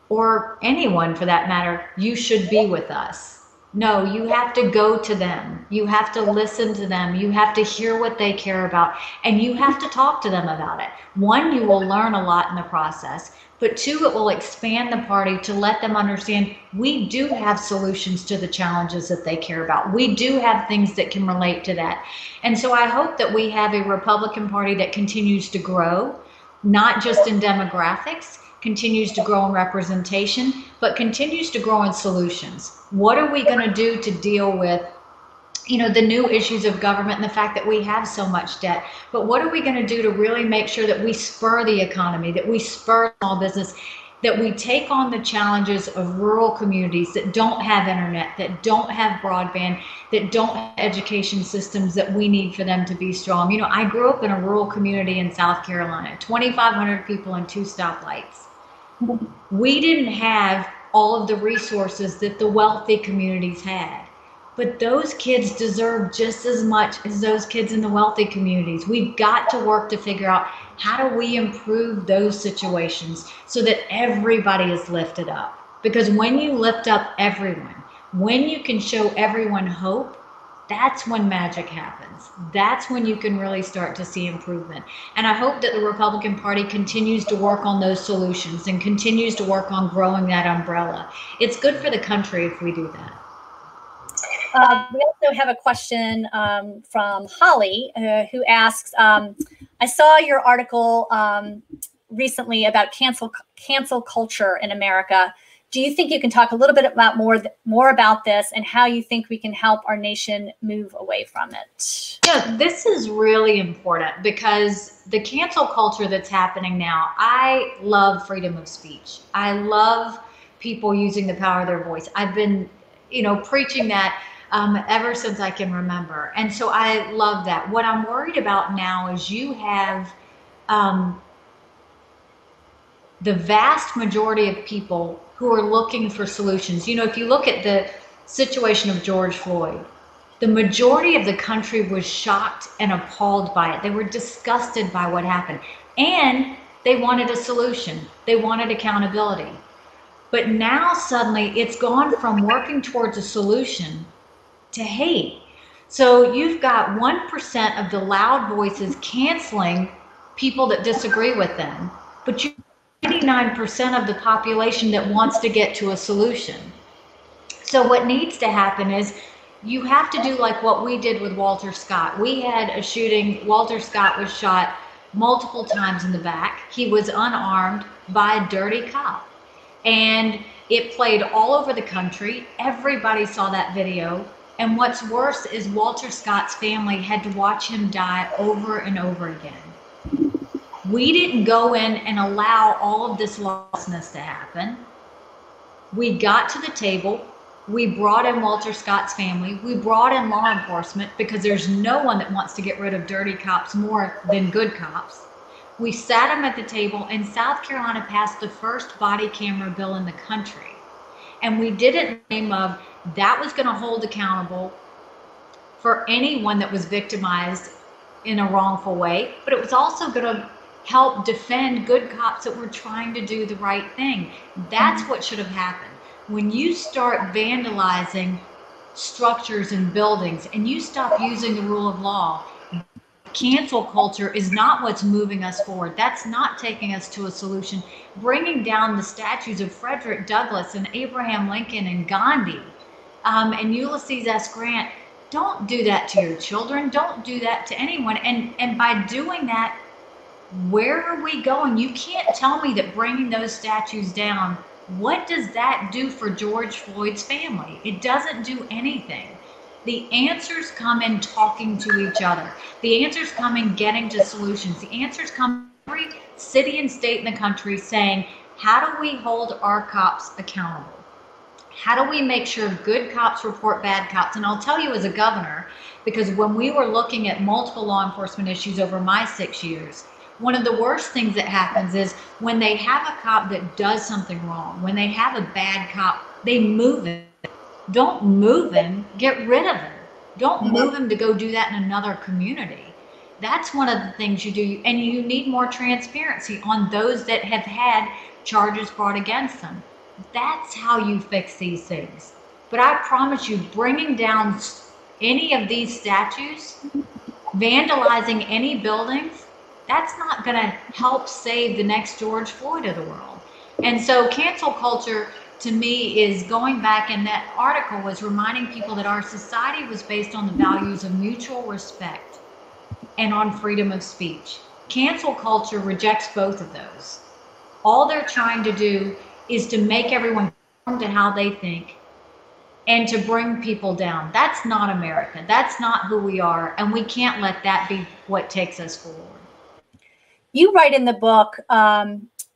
or anyone for that matter, you should be with us. No, you have to go to them. You have to listen to them. You have to hear what they care about, and you have to talk to them about it. One, you will learn a lot in the process, but two, it will expand the party to let them understand we do have solutions to the challenges that they care about. We do have things that can relate to that. And so I hope that we have a Republican Party that continues to grow, not just in demographics, continues to grow in representation, but continues to grow in solutions. What are we going to do to deal with, the new issues of government and the fact that we have so much debt? But what are we going to do to really make sure that we spur the economy, that we spur small business, that we take on the challenges of rural communities that don't have internet, that don't have broadband, that don't have education systems that we need for them to be strong. I grew up in a rural community in South Carolina, 2,500 people and 2 stoplights. We didn't have all of the resources that the wealthy communities had, but those kids deserve just as much as those kids in the wealthy communities. We've got to work to figure out how do we improve those situations so that everybody is lifted up. Because when you lift up everyone, when you can show everyone hope, that's when magic happens. That's when you can really start to see improvement. And I hope that the Republican Party continues to work on those solutions and continues to work on growing that umbrella. It's good for the country if we do that. We also have a question from Holly, who asks, I saw your article recently about cancel culture in America. Do you think you can talk a little bit about more about this and how you think we can help our nation move away from it? Yeah, this is really important because the cancel culture that's happening now, I love freedom of speech. I love people using the power of their voice. I've been, preaching that ever since I can remember. And so I love that. What I'm worried about now is you have the vast majority of people who are looking for solutions. If you look at the situation of George Floyd, the majority of the country was shocked and appalled by it. They were disgusted by what happened, and they wanted a solution. They wanted accountability. But now suddenly it's gone from working towards a solution to hate. So you've got 1% of the loud voices canceling people that disagree with them, but you 99% of the population that wants to get to a solution. So what needs to happen is you have to do like what we did with Walter Scott. We had a shooting. Walter Scott was shot multiple times in the back. He was unarmed by a dirty cop. And it played all over the country. Everybody saw that video. And what's worse is Walter Scott's family had to watch him die over and over again. We didn't go in and allow all of this lawlessness to happen. We got to the table. We brought in Walter Scott's family. We brought in law enforcement because there's no one that wants to get rid of dirty cops more than good cops. We sat them at the table, and South Carolina passed the first body camera bill in the country. And we did it in the name of that was going to hold accountable for anyone that was victimized in a wrongful way, but it was also going to help defend good cops that were trying to do the right thing. That's what should have happened. When you start vandalizing structures and buildings and you stop using the rule of law, cancel culture is not what's moving us forward. That's not taking us to a solution. Bringing down the statues of Frederick Douglass and Abraham Lincoln and Gandhi and Ulysses S. Grant, don't do that to your children. Don't do that to anyone. And by doing that, where are we going? You can't tell me that bringing those statues down, what does that do for George Floyd's family? It doesn't do anything. The answers come in talking to each other. The answers come in getting to solutions. The answers come in every city and state in the country saying, how do we hold our cops accountable? How do we make sure good cops report bad cops? And I'll tell you as a governor, because when we were looking at multiple law enforcement issues over my 6 years, one of the worst things that happens is when they have a cop that does something wrong, when they have a bad cop, they move it. Don't move him, get rid of him. Don't move him to go do that in another community. That's one of the things you do. And you need more transparency on those that have had charges brought against them. That's how you fix these things. But I promise you, bringing down any of these statues, vandalizing any buildings, that's not going to help save the next George Floyd of the world. And so cancel culture, to me, is going back, and that article was reminding people that our society was based on the values of mutual respect and on freedom of speech. Cancel culture rejects both of those. All they're trying to do is to make everyone conform to how they think and to bring people down. That's not America. That's not who we are. And we can't let that be what takes us forward. You write in the book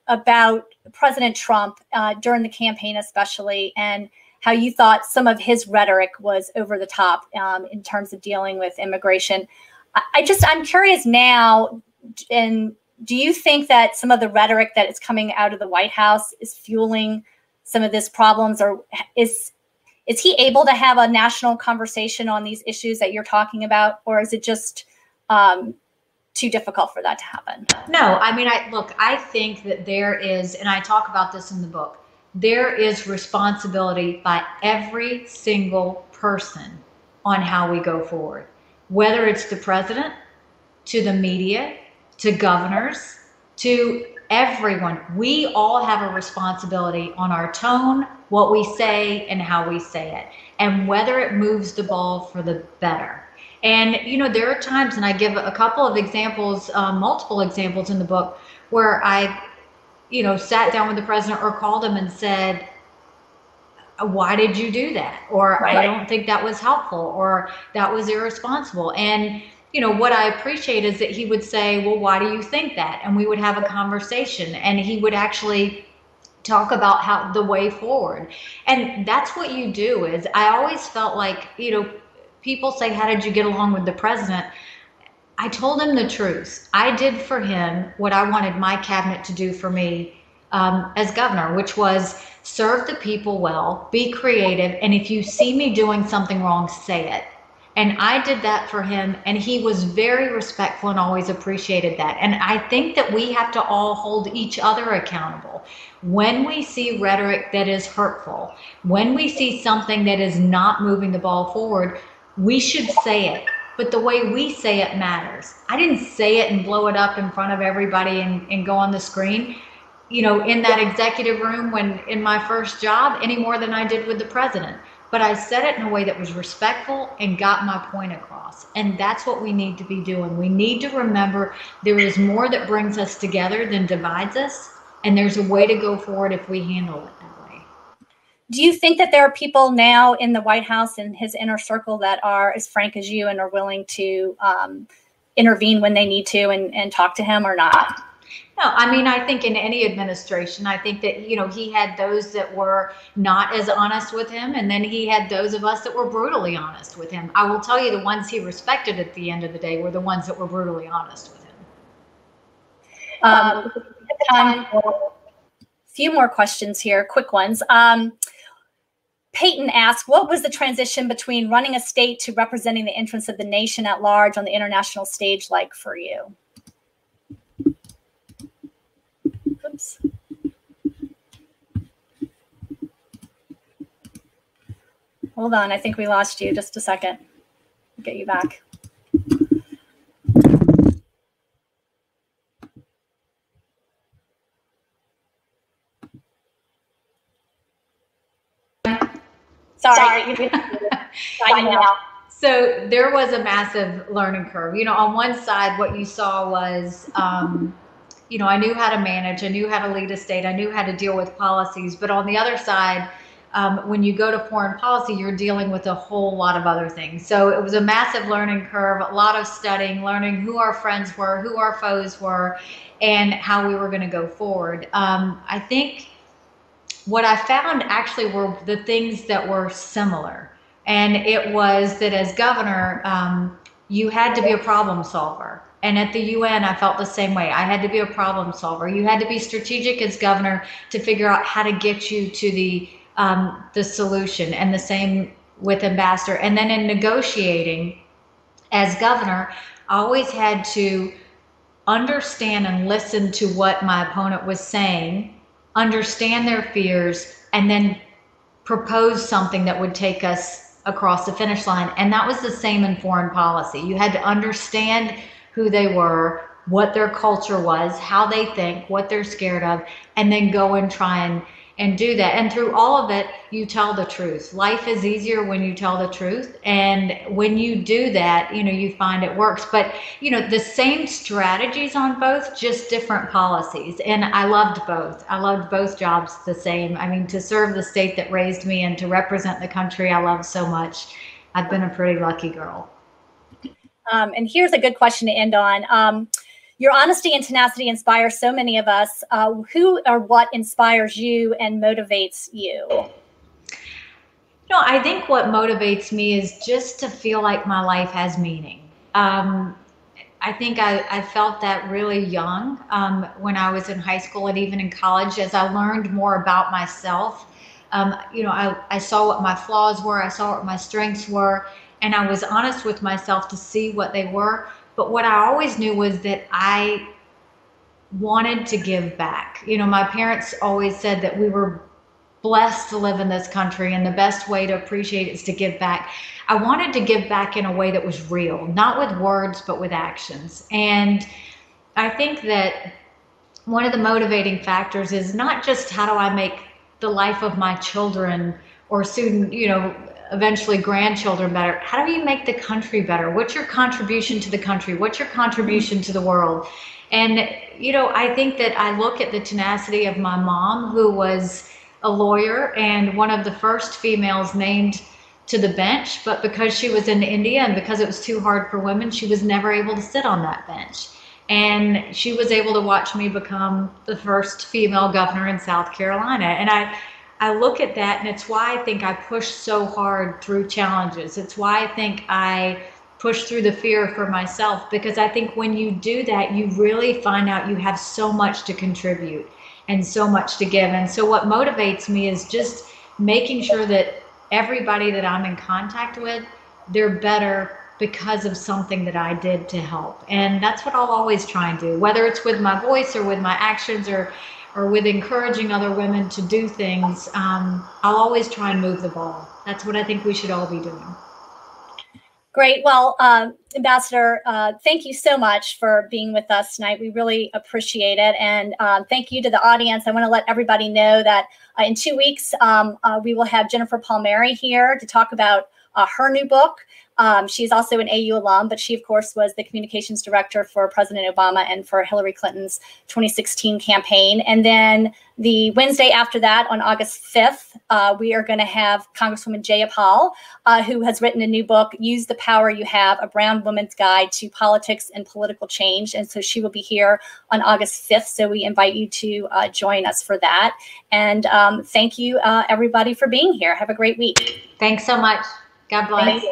about President Trump during the campaign especially, and how you thought some of his rhetoric was over the top in terms of dealing with immigration. I'm curious now, and do you think that some of the rhetoric that is coming out of the White House is fueling some of these problems, or is he able to have a national conversation on these issues that you're talking about, or is it just too difficult for that to happen? No, I mean, I think that there is, and I talk about this in the book, there is responsibility by every single person on how we go forward, whether it's the president, to the media, to governors, to everyone. We all have a responsibility on our tone, what we say, and how we say it, and whether it moves the ball for the better. And, you know, there are times, and I give a couple of examples, multiple examples in the book, where I, you know, sat down with the president or called him and said, why did you do that? Or right. I don't think that was helpful, or that was irresponsible. And, you know, what I appreciate is that he would say, well, why do you think that? And we would have a conversation, and he would actually talk about how the way forward. And that's what you do. Is I always felt like, you know, people say, how did you get along with the president? I told him the truth. I did for him what I wanted my cabinet to do for me as governor, which was serve the people well, be creative, and if you see me doing something wrong, say it. And I did that for him, and he was very respectful and always appreciated that. And I think that we have to all hold each other accountable. When we see rhetoric that is hurtful, when we see something that is not moving the ball forward, we should say it. But the way we say it matters. I didn't say it and blow it up in front of everybody and go on the screen, you know, in that executive room when in my first job, any more than I did with the president. But I said it in a way that was respectful and got my point across. And that's what we need to be doing. We need to remember there is more that brings us together than divides us. And there's a way to go forward if we handle it that way. Do you think that there are people now in the White House and his inner circle that are as frank as you and are willing to intervene when they need to and talk to him, or not? No, I mean, I think in any administration, I think that, you know, he had those that were not as honest with him, and then he had those of us that were brutally honest with him. I will tell you, the ones he respected at the end of the day were the ones that were brutally honest with him. Time for a few more questions here, quick ones. Peyton asked, what was the transition between running a state to representing the interests of the nation at large on the international stage like for you? Oops. Hold on, I think we lost you. Just a second. I'll get you back. Sorry. So there was a massive learning curve. You know, on one side, what you saw was, you know, I knew how to manage, I knew how to lead a state, I knew how to deal with policies. But on the other side, when you go to foreign policy, you're dealing with a whole lot of other things. So it was a massive learning curve, a lot of studying, learning who our friends were, who our foes were, and how we were going to go forward. I think what I found actually were the things that were similar. And it was that as governor, you had to be a problem solver. And at the UN, I felt the same way. I had to be a problem solver. You had to be strategic as governor to figure out how to get you to the the solution, and the same with ambassador. And then in negotiating as governor, I always had to understand and listen to what my opponent was saying, understand their fears, and then propose something that would take us across the finish line. And that was the same in foreign policy. You had to understand who they were, what their culture was, how they think, what they're scared of, and then go and try and do that. And through all of it, you tell the truth. Life is easier when you tell the truth. And when you do that, you find it works. But, the same strategies on both, just different policies. And I loved both. I loved both jobs the same. I mean, to serve the state that raised me and to represent the country I love so much, I've been a pretty lucky girl. And here's a good question to end on. Your honesty and tenacity inspire so many of us. Who or what inspires you and motivates you? I think what motivates me is just to feel like my life has meaning. I think I felt that really young when I was in high school and even in college. As I learned more about myself, I saw what my flaws were, I saw what my strengths were, and I was honest with myself to see what they were. But what I always knew was that I wanted to give back. My parents always said that we were blessed to live in this country, and the best way to appreciate it is to give back. I wanted to give back in a way that was real, not with words, but with actions. And I think that one of the motivating factors is not just how do I make the life of my children or soon, eventually grandchildren better. How do you make the country better? What's your contribution to the country? What's your contribution to the world? And, I think that I look at the tenacity of my mom, who was a lawyer and one of the first females named to the bench, but because she was in India and because it was too hard for women, she was never able to sit on that bench. And she was able to watch me become the first female governor in South Carolina. And I look at that, and it's why I think I push so hard through challenges. It's why I think I push through the fear for myself, because I think when you do that, you really find out you have so much to contribute and so much to give. And so what motivates me is just making sure that everybody that I'm in contact with, they're better because of something that I did to help. And that's what I'll always try and do, whether it's with my voice or with my actions or with encouraging other women to do things. I'll always try and move the ball. That's what I think we should all be doing. Great. Well, Ambassador, thank you so much for being with us tonight. We really appreciate it. And thank you to the audience. I want to let everybody know that in 2 weeks, we will have Jennifer Palmieri here to talk about her new book. She's also an AU alum, but she, of course, was the communications director for President Obama and for Hillary Clinton's 2016 campaign. And then the Wednesday after that, on August 5th, we are going to have Congresswoman Jaya Paul, who has written a new book, Use the Power You Have, A Brown Woman's Guide to Politics and Political Change. And so she will be here on August 5th. So we invite you to join us for that. And thank you, everybody, for being here. Have a great week. Thanks so much. God bless.